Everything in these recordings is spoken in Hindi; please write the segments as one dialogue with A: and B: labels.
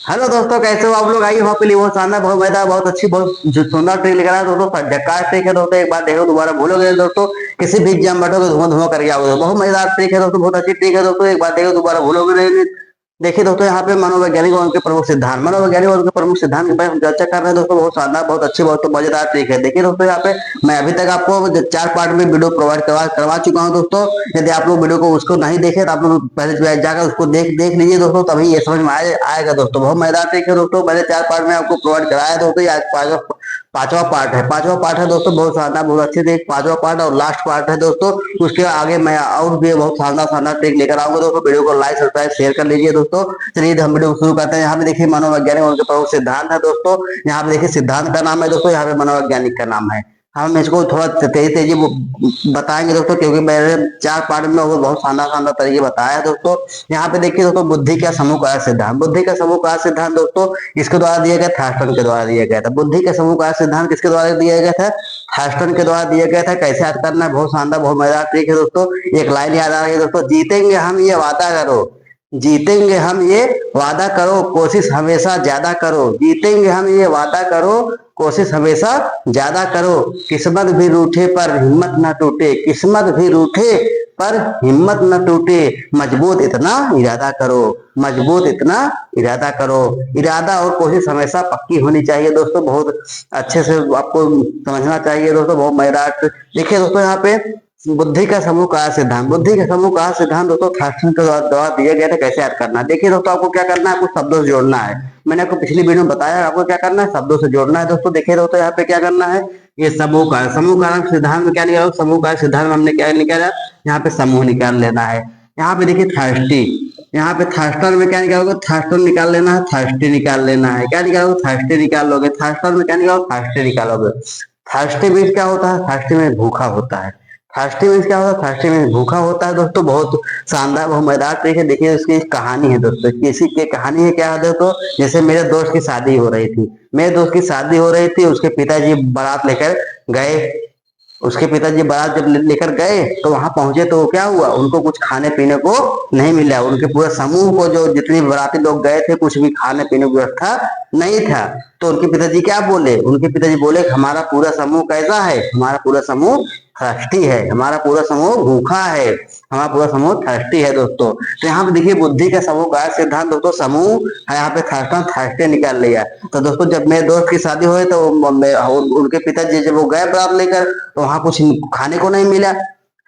A: हेलो दोस्तों, कैसे हो आप लोग? आई वहाँ पे लिए बहुत शानदार, बहुत मजेदार, बहुत अच्छी, बहुत सुंदर ट्रिक लेकर आया दोस्तों। झक्कार ट्रिक है दोस्तों, एक बार देखो दोबारा भूलोगे दोस्तों। किसी भी एग्जाम बैठोगे धुआं धुआं करके आओगे। बहुत मजेदार ट्रिक है दोस्तों, बहुत अच्छी ट्रिक है दोस्तों, एक बार देखो दोबारा भूलोगे नहीं। देखिए दोस्तों, यहाँ पे मनोवैज्ञानिक और उनके प्रमुख सिद्धांत, मनोवैज्ञानिक और उनके प्रमुख सिद्धांत के बारे में हम चर्चा कर रहे हैं दोस्तों। बहुत शानदार, बहुत अच्छी, बहुत मजेदार ट्रिक है। देखिए दोस्तों, यहाँ पे मैं अभी तक आपको 4 पार्ट में वीडियो प्रोवाइड करवा चुका हूँ दोस्तों। यदि आप लोग वीडियो को उसको नहीं देखे तो आप लोग पहले जो है जाकर उसको देख लीजिए दोस्तों, तभी ये समझ में आएगा दोस्तों। बहुत मजेदार ट्रिक है दोस्तों, मैंने 4 पार्ट में आपको प्रोवाइड कराया है दोस्तों। ये आज पांचवा पार्ट है दोस्तों। बहुत शानदार, बहुत अच्छे से 5वां पार्ट और लास्ट पार्ट है दोस्तों। उसके आगे मैं और भी बहुत शानदार शानदार ट्रिक लेकर आऊंगा दोस्तों। वीडियो को लाइक सब्सक्राइब शेयर कर लीजिए दोस्तों। चलिए हम वीडियो शुरू करते हैं। यहाँ पे देखिए मनोवैज्ञानिक और उनके प्रमुख सिद्धांत है दोस्तों। यहाँ पे देखिए सिद्धांत का नाम है दोस्तों, यहाँ पे मनोवैज्ञानिक का नाम है। हम इसको थोड़ा तेजी तेजी बताएंगे दोस्तों, क्योंकि मैंने 4 पार्ट में वो बहुत शानदार शानदार तरीके बताया है दोस्तों। यहाँ पे देखिए दोस्तों, बुद्धि का समूह का सिद्धांत, बुद्धि का समूह का सिद्धांत दोस्तों इसके द्वारा दिया गया, थॉमसन के द्वारा दिया गया था। बुद्धि का समूह का सिद्धांत किसके द्वारा दिया गया था? थॉमसन के द्वारा दिया गया था। कैसे याद करना है? बहुत शानदार, बहुत मजेदार ट्रिक है दोस्तों। एक लाइन याद आ रही है दोस्तों, जीतेंगे हम ये वादा करो, जीतेंगे हम ये वादा करो, कोशिश हमेशा ज्यादा करो। जीतेंगे हम ये वादा करो, कोशिश हमेशा ज्यादा करो। किस्मत भी रूठे पर हिम्मत न टूटे, किस्मत भी रूठे पर हिम्मत न टूटे। मजबूत इतना इरादा करो, मजबूत इतना इरादा करो। इरादा और कोशिश हमेशा पक्की होनी चाहिए दोस्तों। बहुत अच्छे से आपको समझना चाहिए दोस्तों। बहुत मजेदार देखिए दोस्तों, यहाँ पे बुद्धि का समूह का सिद्धांत, बुद्धि का समूह का सिद्धांत दोस्तों थॉमसन के द्वारा दिया गया था। कैसे याद करना है? देखिए दोस्तों, आपको क्या करना है? आपको शब्दों से जोड़ना है। मैंने आपको पिछली वीडियो में बताया आपको क्या करना है, शब्दों से जोड़ना है दोस्तों। देखिए दोस्तों, यहाँ पे क्या करना है, ये समूह कारक सिद्धांत में क्या निकाला? समूह कारक सिद्धांत में हमने क्या निकाला? यहाँ पे समूह निकाल लेना है। यहाँ पे देखिए थर्स्टी, यहाँ पे थर्स्टर में क्या निकालोगे? थर्स्टर निकाल लेना है, थर्स्टी निकाल लेना है। क्या निकालोगे? थर्स्टी निकाल लोगे। थर्स्टर में क्या निकालोगे? थर्स्टी निकालोगे। थर्स्टी मीन्स क्या होता है? थर्स्टी में भूखा होता है। थर्स्टी मीन्स क्या होता है? थर्स्टी मीन्स भूखा होता है दोस्तों। बहुत शानदार, बहुत मजेदार ट्रिक है। देखिए इसकी कहानी है दोस्तों, किसी की कहानी है। क्या है दोस्तों? जैसे मेरे दोस्त की शादी हो रही थी, मेरे दोस्त की शादी हो रही थी, उसके पिताजी बारात लेकर गए। उसके पिताजी बारात जब लेकर गए तो वहां पहुंचे तो क्या हुआ, उनको कुछ खाने पीने को नहीं मिला। उनके पूरे समूह को, जो जितने बाराती लोग गए थे, कुछ भी खाने पीने की व्यवस्था नहीं था। तो उनके पिताजी क्या बोले? उनके पिताजी बोले हमारा पूरा समूह कैसा है? हमारा पूरा समूह थर्स्टी है, हमारा पूरा समूह भूखा है, हमारा पूरा समूह थर्स्टी है दोस्तों। तो यहाँ पे देखिए बुद्धि का समूह का सिद्धांत दोस्तों, समूह है यहाँ पे थर्स्टी निकाल लिया। तो दोस्तों जब मेरे दोस्त की शादी हुई तो उनके पिताजी जब वो गए बारात लेकर तो वहां कुछ खाने को नहीं मिला।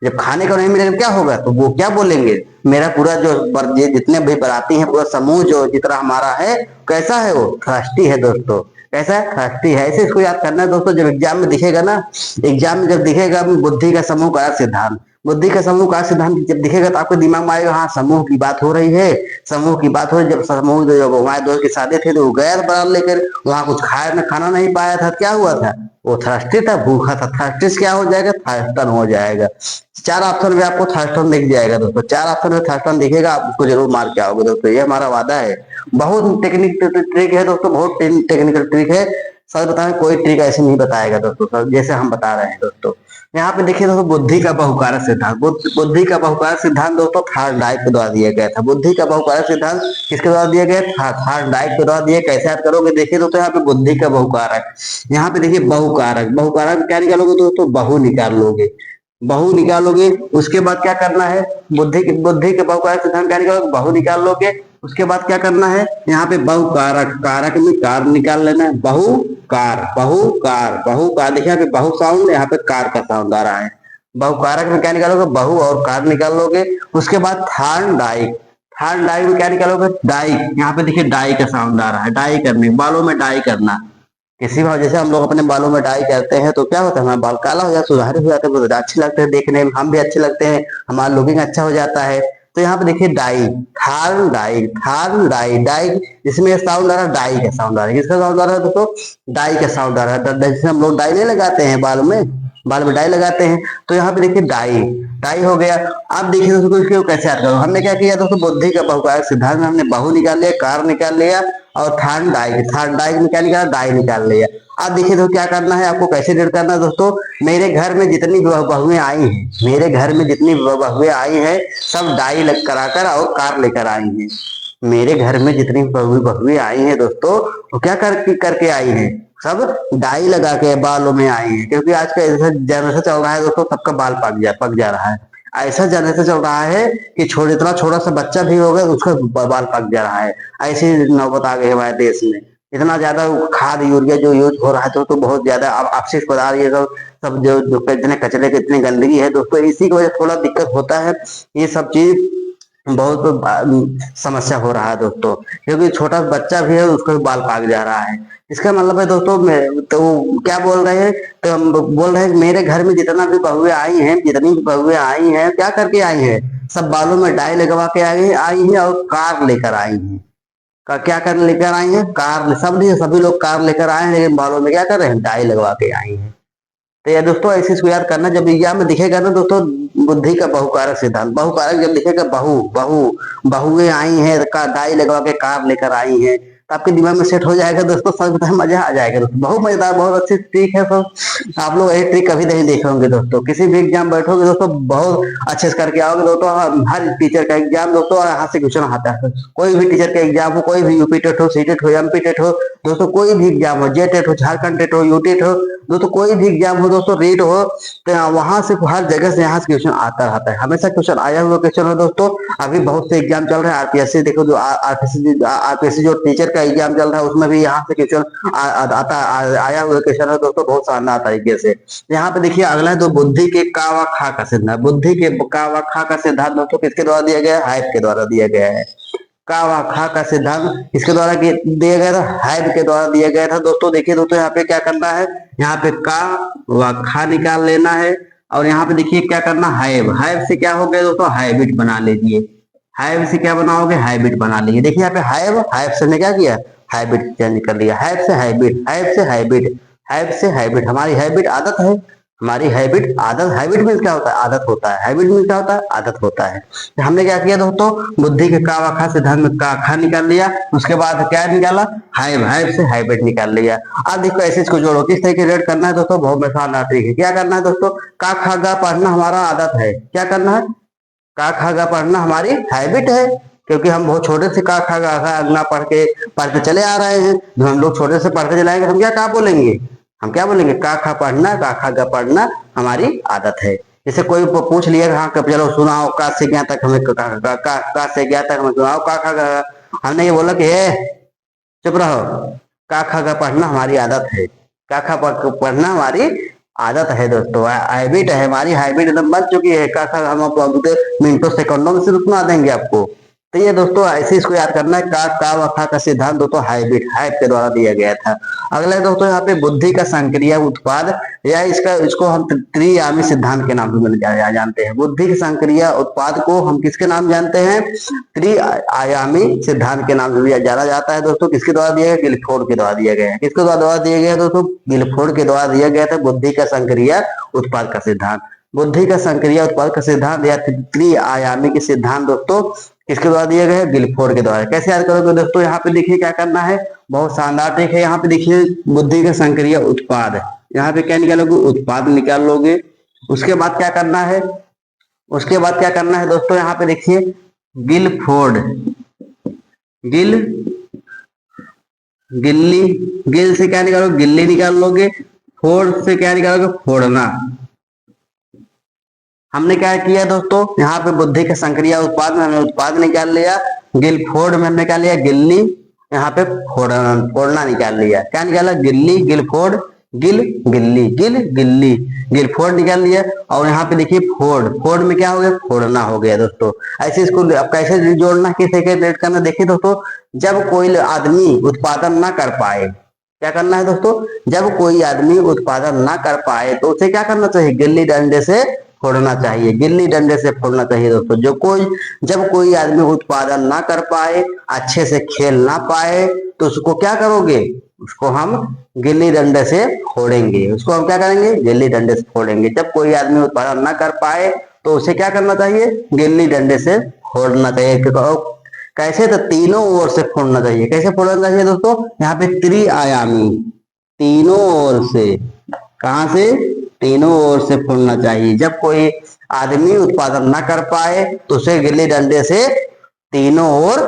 A: जब खाने को नहीं मिलेगा क्या होगा? तो वो क्या बोलेंगे? मेरा पूरा जो जितने भी बाराती हैं, पूरा समूह जो जितना हमारा है, कैसा है? वो थर्स्टी है दोस्तों। कैसा है? थर्स्टी है। ऐसे इसको याद करना है दोस्तों। जब एग्जाम में दिखेगा ना, एग्जाम में जब दिखेगा बुद्धि का समूह का सिद्धांत, बुद्धि का समूह का सिद्धांत जब दिखेगा तो आपके दिमाग में आएगा, हाँ समूह की बात हो रही है, समूह की बात हो रही। जब समूह जब हमारे दोस्त की शादी थे तो वो गया बारात लेकर, वहां कुछ खाना नहीं पाया था। क्या हुआ था? वो थर्स्टी था, भूखा था। थर्स्टी क्या हो जाएगा? थर्स्टन हो जाएगा। 4 ऑप्शन में आपको थर्स्टन दिख जाएगा दोस्तों। 4 ऑप्शन में थर्स्टन दिखेगा, आप उसको जरूर मार के आओगे दोस्तों। ये हमारा वादा है। बहुत टेक्निक ट्रिक है दोस्तों, बहुत टेक्निकल ट्रिक है। सर बताएं, कोई ट्रिक ऐसे नहीं बताएगा दोस्तों सर, जैसे हम बता रहे हैं दोस्तों। यहाँ पे देखिए दोस्तों, बुद्धि का बहुकारक सिद्धांत, बुद्धि का बहुकारक सिद्धांत दोस्तों थॉर्नडाइक के द्वारा दिया गया था। बुद्धि का बहुकारक सिद्धांत किसके द्वारा दिया गया था? थॉर्नडाइक के द्वारा दिया। कैसे याद करोगे? देखिए दोस्तों, यहाँ पे बुद्धि का बहुकारक, यहाँ पे देखिए बहुकारक, बहुकारक क्या निकालोगे दोस्तों? बहु निकाल लोगे, बहु निकालोगे। उसके बाद क्या करना है? बुद्धि के बहुकारक सिद्धांत क्या निकालोगे? बहु निकाल लोगे। उसके बाद क्या करना है? यहाँ पे बहुकारक, कारक में कार निकाल लेना है। बहुकार, बहुकार, बहुकार। देखिए यहाँ पे बहु साउंड, यहाँ पे कार का साउंड आ रहा है। बहुकारक में क्या निकालोगे? बहु और कार निकाल लोगे। उसके बाद थॉर्नडाइक, थॉर्नडाइक में क्या निकालोगे? डाइक। यहाँ पे देखिए डाई का साउंड आ रहा है। डाई करने, बालों में डाई करना। किसी भी जैसे हम लोग अपने बालों में डाई करते हैं तो क्या होता है? हमारा बाल काला हो जाता है, सुधारे हो जाते हैं, बहुत अच्छे लगते हैं देखने में, हम भी अच्छे लगते हैं, हमारा लुकिंग अच्छा हो जाता है। तो यहाँ पे देखिए डाई, थार्न डाई, थार्न डाई, डाई, इसमें साउंड आ रहा है, डाई का साउंड आ रहा है। किसका साउंड आ रहा है दोस्तों? डाई का साउंड आ रहा है। जैसे हम लोग डाई नहीं लगाते हैं बाल में, बाल में डाई लगाते हैं। तो यहाँ पे देखिए डाई, डाई हो गया। अब देखिए दोस्तों इसको कैसे याद करो। हमने क्या किया दोस्तों? बुद्धि का बहुकारक सिद्धांत में हमने बहु निकाल लिया, कार निकाल लिया, और थर्ड डाइक में क्या निकाला? डाई निकाल लिया। अब देखिए तो क्या करना है आपको, कैसे रीड करना है दोस्तों? मेरे घर में जितनी बहुएं आई हैं, मेरे घर में जितनी बहुएं आई हैं, सब डाई लग कराकर और कार लेकर आई हैं। मेरे घर में जितनी बहुएं आई हैं दोस्तों, वो क्या करके आई हैं, सब डाई लगा के बालों में आई हैं। क्योंकि आज का ऐसा जनरेशन चल रहा है दोस्तों, सबका बाल पक जा रहा है। ऐसा जनरेशन चल रहा है कि इतना छोटा सा बच्चा भी होगा उसका बाल पक जा रहा है। ऐसी नौबत आ गई है हमारे देश में। इतना ज्यादा खाद यूरिया जो यूज हो रहा है तो बहुत ज्यादा अपशिष्ट पदार्थ ये सब जो इतने कचरे की इतनी गंदगी है दोस्तों, इसी की वजह से थोड़ा दिक्कत होता है। ये सब चीज बहुत समस्या हो रहा है दोस्तों। क्योंकि छोटा बच्चा भी है उसका भी बाल पाक जा रहा है। इसका मतलब है दोस्तों, तो क्या बोल रहे हैं, तो हम बोल रहे हैं कि मेरे घर में जितना भी बहुएं आई हैं, जितनी भी बहुएं आई हैं, क्या करके आई हैं, सब बालों में डाई लगवा के आई हैं और कार लेकर आई हैं। क्या कर लेकर आई हैं, कार। सभी लोग कार लेकर आए हैं, लेकिन बालों में क्या कर रहे हैं, डाई लगवा के आई हैं। तो यार दोस्तों, ऐसे इसको याद करना, जब एग्जाम में दिखेगा ना दोस्तों, बुद्धि का बहुकारक सिद्धांत, बहुकारक जब दिखेगा, बहुएं आई हैं, का डाई लगवा के कार लेकर आई हैं, तो आपके दिमाग में सेट हो जाएगा दोस्तों। सब बताए मजा आ जाएगा दोस्तों, बहुत मजेदार, बहुत अच्छी ट्रिक है सब। आप लोग ये ट्रिक कभी नहीं देखे होंगे दोस्तों। किसी भी एग्जाम बैठोगे दोस्तों, बहुत अच्छे से करके आओगे दोस्तों। हर टीचर का एग्जाम दोस्तों हाथ से क्वेश्चन आता है। कोई भी टीचर का एग्जाम हो, कोई भी यूपी टेट हो, सी टेट हो, एमपी टेट हो दोस्तों, कोई भी एग्जाम हो, जे टेट हो, झारखंड टेट हो, यू टेट हो दोस्तों, कोई भी एग्जाम हो दोस्तों, रीट हो, तो वहां से हर जगह से यहाँ से क्वेश्चन आता रहता है। हमेशा क्वेश्चन आया हुआ क्वेश्चन हो दोस्तों। अभी बहुत से एग्जाम चल रहे हैं, आरपीएससी देखो, जो आरपीएससी जो टीचर का एग्जाम चल रहा है उसमें भी यहाँ से क्वेश्चन आया हुआ क्वेश्चन है दोस्तों, बहुत शानदार तरीके से। यहाँ पे देखिए अगला है, तो बुद्धि के का व खा का सिद्धांत। बुद्धि के का व खा का सिद्धांत दोस्तों किसके द्वारा दिया गया है, हाइप के द्वारा दिया गया है। का व खा का सिद्धांत किसके द्वारा दिया गया था, हाइप के द्वारा दिया गया था दोस्तों। देखिए दोस्तों, यहाँ पे क्या करना है, यहाँ पे का व खा निकाल लेना है, और यहाँ पे देखिए क्या करना, हाइब। हाइब से क्या हो गया दोस्तों, हैबिट बना लीजिए। हाइब से क्या बनाओगे, हैबिट बना लीजिए। देखिए यहाँ पे हाइब, हाइब से ने क्या किया, हैबिट चेंज कर लिया। हाइब से हैबिट, हाइब से हैबिट, हाइब से हैबिट। हमारी हैबिट आदत है, हमारी हैबिट आदत। हैबिट मीन्स क्या होता है, आदत होता है। हैबिट मीन्स क्या होता है, आदत होता है। तो हमने क्या किया दोस्तों, बुद्धि के का व खा सिद्धांत में का खा निकाल लिया, उसके बाद क्या निकाला, हाइब। हाइब से हैबिट निकाल लिया। अब देखो ऐसे इसको जोड़ो, किस तरह के रेड करना है दोस्तों, बहुत आसान ट्रिक है। क्या करना है दोस्तों, का खा गा पढ़ना हमारा आदत है। क्या करना है, का खा गा पढ़ना हमारी हैबिट है। क्योंकि हम बहुत छोटे से का खा गा अगना पढ़ते चले आ रहे हैं। जो हम लोग छोटे से पढ़ते चलाएंगे, हम क्या बोलेंगे, हम क्या बोलेंगे, का खा पढ़ना, का खा गा पढ़ना हमारी आदत है। जैसे कोई पूछ लिया, हाँ चलो सुनाओ, का से ज्ञा तक हमें, का से ज्ञा तक हमें सुनाओ, का खा गा। हमने ये बोला कि चुप रहो, का खा गा पढ़ना हमारी आदत है। का खा पढ़ना हमारी आदत है दोस्तों, हैबिट है हमारी। हैबिट एकदम बन चुकी है। का खा हम मिनटों सेकंडों में सिर्फ सुना देंगे आपको। तो ये दोस्तों ऐसे इसको याद करना है, का व खा का सिद्धांत दोस्तों हैबिट, हाइप के द्वारा दिया गया था। अगला दोस्तों यहाँ पे बुद्धि का संक्रिय उत्पाद, या इसको हम त्रिआयामी सिद्धांत के नाम से जानते हैं। बुद्धि के संक्रिय उत्पाद को हम किसके नाम जानते हैं, त्रिआयामी सिद्धांत के नाम से जाना जाता है दोस्तों। किसके द्वारा दिया गया, गिलफोर्ड के द्वारा दिया गया है। किसके द्वारा दिया गया दोस्तों, गिलफोर्ड के द्वारा दिया गया था बुद्धि का संक्रिय उत्पाद का सिद्धांत। बुद्धि का संक्रिय उत्पाद का सिद्धांत या त्रिआयामी के सिद्धांत दोस्तों किसके द्वारा दिए गए, गिलफोर्ड के द्वारा। कैसे याद करोगे दोस्तों, यहाँ पे देखिए क्या करना है, बहुत शानदार ट्रिक है। यहाँ पे देखिए बुद्धि का संक्रिय उत्पाद, यहाँ पे क्या निकालोगे, उत्पाद निकाल लोगे। उसके बाद क्या करना है, उसके बाद क्या करना है दोस्तों, यहाँ पे देखिए गिलफोर्ड, गिल्ली, गिल से क्या निकालोगे, गिल्ली निकाल लोगे। फोड़ से क्या निकालोगे, फोड़ना। हमने क्या किया दोस्तों, यहाँ पे बुद्धि के संक्रिय उत्पाद में हमने उत्पाद निकाल लिया, गिलफोर्ड में हमने क्या लिया, गिल्ली, यहाँ पे फोड़ना निकाल लिया। क्या निकाला, गिल्ली, गिलफोर्ड, गिल्ली, गिल्ली, गिलफोर्ड निकाल लिया। और यहाँ पे देखिए फोड़ में क्या हो गया, फोड़ना हो गया दोस्तों। ऐसे इसको अब कैसे जोड़ना, किस रेट करना, देखिए दोस्तों, जब कोई आदमी उत्पादन ना कर पाए, क्या करना है दोस्तों, जब कोई आदमी उत्पादन ना कर पाए तो उसे क्या करना चाहिए, गिल्ली डंडे से फोड़ना चाहिए। गिल्ली डंडे से फोड़ना चाहिए दोस्तों। जब कोई आदमी उत्पादन ना कर पाए, अच्छे से खेल ना पाए, तो उसको क्या करोगे, उसको हम गिल्ली डंडे से फोड़ेंगे। उसको हम क्या करेंगे, गिल्ली डंडे से फोड़ेंगे। जब कोई आदमी उत्पादन ना कर पाए तो उसे क्या करना चाहिए, गिल्ली डंडे से फोड़ना चाहिए। कैसे, तो तीनों ओर से फोड़ना चाहिए। कैसे फोड़ना चाहिए दोस्तों, यहाँ पे त्रिआयामी, तीनों ओर से, कहां से, तीनों ओर से फोड़ना चाहिए। जब कोई आदमी उत्पादन ना कर पाए तो उसे गिल्ली डंडे से तीनों ओर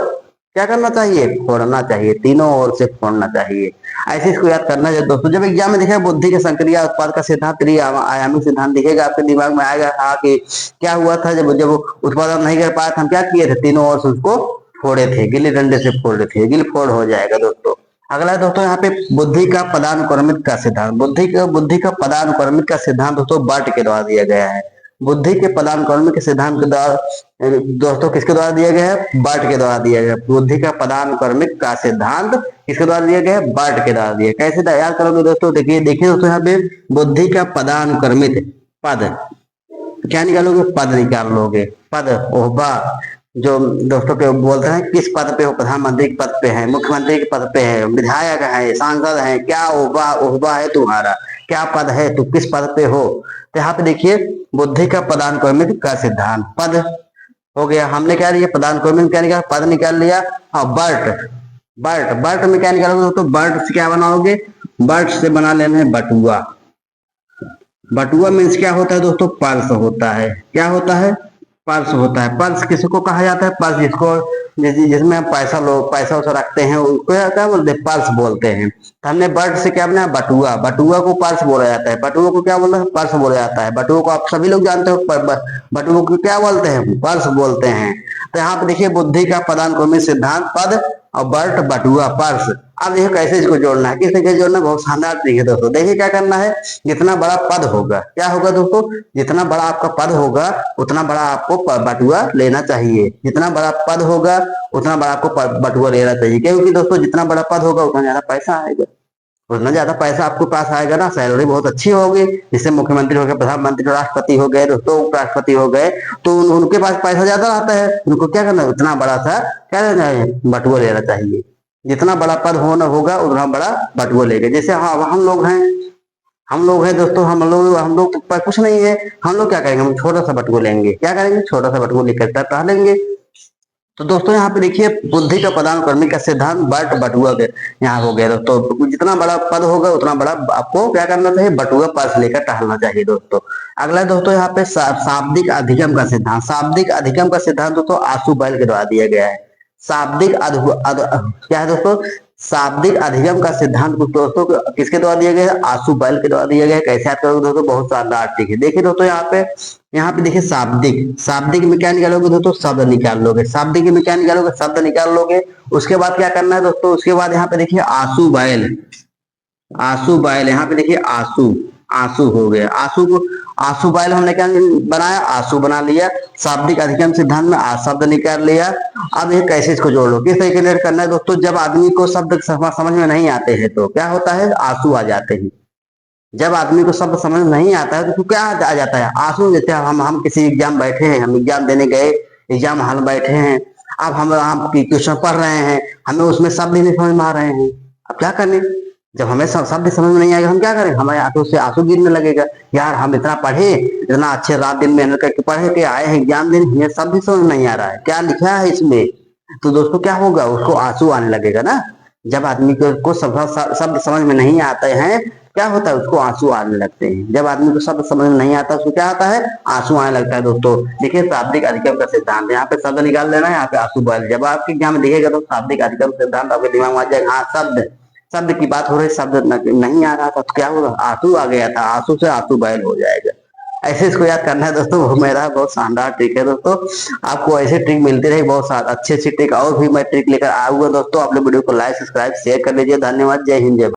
A: क्या करना चाहिए, फोड़ना चाहिए, तीनों ओर से फोड़ना चाहिए। ऐसे इसको याद करना है दोस्तों। जब एग्जाम में दिखेगा बुद्धि के संक्रिय उत्पाद का सिद्धांत, त्रिआयामी सिद्धांत दिखेगा, आपके दिमाग में आएगा हाँ कि क्या हुआ था जब जब उत्पादन नहीं कर पाया था, हम क्या किए थे, तीनों ओर से उसको फोड़े थे, गिल्ली डंडे से फोड़े थे, गिल फोड़ हो जाएगा दोस्तों। अगला है दोस्तों यहाँ पे बुद्धि का पदानुक्रमित का सिद्धांत। बुद्धि का पदानुक्रमित का सिद्धांत दोस्तों बर्ट के द्वारा दिया गया है। बुद्धि के पदानुक्रमित के सिद्धांत के द्वारा दोस्तों किसके द्वारा दिया गया है, बर्ट के द्वारा दिया गया। बुद्धि का पदानुक्रमित का सिद्धांत किसके द्वारा दिया गया है, बर्ट के द्वारा दिया। कैसे तैयार करोगे दोस्तों, देखिए दोस्तों यहाँ पे बुद्धि का पदानुक्रमित पद क्या निकालोगे, पद निकाल लोगे। पद ओहबा जो दोस्तों के बोलते हैं किस पद पे हो, प्रधानमंत्री के पद पे है, मुख्यमंत्री के पद पे है, विधायक है, सांसद है, क्या ओहबा ओहबा है तुम्हारा, क्या पद है, तुम किस पद पे हो। तो यहाँ पे देखिए बुद्धि का पदानुक्रमित का सिद्धांत, पद हो गया। हमने क्या लिया, पदानुक्रमित क्या निकाला, पद निकाल लिया। हाँ बर्ट, बर्ट में क्या निकालोगे दोस्तों, बर्ट से क्या बनाओगे, बर्ट से बना लेना है बटुआ। बटुआ मीन्स क्या होता है दोस्तों, पर्स होता है। क्या होता है, पर्स होता है। पर्स किसको कहा जाता है, पर्स जिसको जिसमें हम पैसा उसा रखते हैं उसको क्या बोलते हैं, पर्स बोलते हैं। तो हमने बर्ड से क्या बनाया, बटुआ। बटुआ को पर्स बोला जाता है। बटुआ को क्या बोलते हैं, पर्स बोला जाता है। बटुआ को आप सभी लोग जानते हो, बटुआ को क्या बोलते हैं, पर्स बोलते हैं। तो यहाँ पे देखिए बुद्धि का पदानुक्रमित सिद्धांत पद और बर्ट बटुआ पर्स। अब देखिए कैसे इसको जोड़ना है, किस तरीके से जोड़ना, बहुत शानदार तरीके है दोस्तों। देखिए क्या करना है, जितना बड़ा पद होगा, क्या होगा दोस्तों, जितना बड़ा आपका पद होगा उतना बड़ा आपको बटुआ लेना चाहिए। जितना बड़ा पद होगा उतना बड़ा आपको बटुआ लेना चाहिए, क्योंकि दोस्तों जितना बड़ा पद होगा उतना ज्यादा पैसा आएगा। उतना ज्यादा पैसा आपके पास आएगा ना, सैलरी बहुत अच्छी होगी। जैसे मुख्यमंत्री हो गए, प्रधानमंत्री, राष्ट्रपति हो गए दोस्तों, उपराष्ट्रपति हो गए, तो उनके पास पैसा ज्यादा आता है। उनको क्या करना है, उतना बड़ा सा क्या लेना है, बटुआ लेना चाहिए। जितना बड़ा पद होना होगा उतना बड़ा बटुआ लेंगे। जैसे हाँ हम लोग हैं दोस्तों, हम लोग पर कुछ नहीं है, हम लोग क्या करेंगे, हम छोटा सा बटुआ लेंगे। क्या करेंगे, छोटा सा बटुआ लेकर टह लेंगे। तो दोस्तों यहाँ पे देखिए बुद्धि का पदानुक्रमित का सिद्धांत बट बटुआ के यहाँ हो गया दोस्तों। जितना बड़ा पद होगा उतना बड़ा आपको क्या करना चाहिए, बटुआ पर्स लेकर टहलना चाहिए दोस्तों। अगला दोस्तों यहाँ पे शाब्दिक अधिगम का सिद्धांत। शाब्दिक अधिगम का सिद्धांत दोस्तों आशु बैल के द्वारा दिया गया है। शाब्दिक क्या है दोस्तों, शाब्दिक अधिगम का सिद्धांत दोस्तों किसके द्वारा दिया गया है, आशु बैल के द्वारा दिया गया है। कैसे याद करोगे दोस्तों, बहुत शानदार ठीक है। देखिए दोस्तों यहाँ पे देखिए शाब्दिक में क्या निकालोगे दोस्तों, शब्द निकाल लोगे। शाब्दिक में क्या निकालोगे, शब्द निकाल लोगे। उसके बाद क्या करना है दोस्तों, उसके बाद यहाँ पे देखिए आशु बैल, यहाँ पे देखिए आंसू हो गया। आंसू बैल हमने क्या बनाया, आंसू बना लिया। शाब्दिक अधिगम सिद्धांत में शब्द निकाल लिया। अब ये कैसे इसको जोड़ लो, किस तरीके से करना है दोस्तों, जब आदमी को शब्द समझ में नहीं आते हैं तो क्या होता है, आंसू आ जाते हैं। जब आदमी को शब्द समझ में नहीं आता है तो क्या आ जाता है, आंसू देते हैं। हम किसी एग्जाम बैठे हैं, हम एग्जाम देने गए, एग्जाम हॉल बैठे हैं, अब हम क्वेश्चन पढ़ रहे हैं, हमें उसमें शब्द नहीं समझ में आ रहे हैं। अब क्या करने, जब हमें शब्द समझ में नहीं आएगा हम क्या करें, हमारे आंखों से आंसू गिरने लगेगा। यार हम इतना पढ़े, इतना अच्छे रात दिन मेहनत करके पढ़े के आए हैं एग्जाम देने, हमें शब्द भी समझ नहीं आ रहा है, क्या लिखा है इसमें। तो दोस्तों क्या होगा, उसको आंसू आने लगेगा ना। जब आदमी को शब्द समझ में नहीं आते हैं क्या होता है, उसको आंसू आने लगते हैं। जब आदमी को शब्द समझ में नहीं आता उसको क्या आता है, आंसू आने लगता है दोस्तों। देखिए शाब्दिक अधिगम का सिद्धांत, यहाँ पे शब्द निकाल लेना है, यहाँ पे आंसू बह। जब आपके एग्जाम में दिखेगा तो शाब्दिक अधिगम सिद्धांत आपके दिमाग में आ जाएगा। हाँ शब्द की बात हो रही, शब्द नहीं आ रहा था तो क्या होगा, आंसू आ गया था, आंसू से आंसू बैल हो जाएगा। ऐसे इसको याद करना है दोस्तों। वो मेरा बहुत शानदार ट्रिक है दोस्तों। आपको ऐसे ट्रिक मिलती रही, बहुत अच्छी ट्रिक और भी मैं ट्रिक लेकर आऊंगा दोस्तों। आप लोग वीडियो को लाइक सब्सक्राइब शेयर कर लीजिए। धन्यवाद, जय हिंद जय।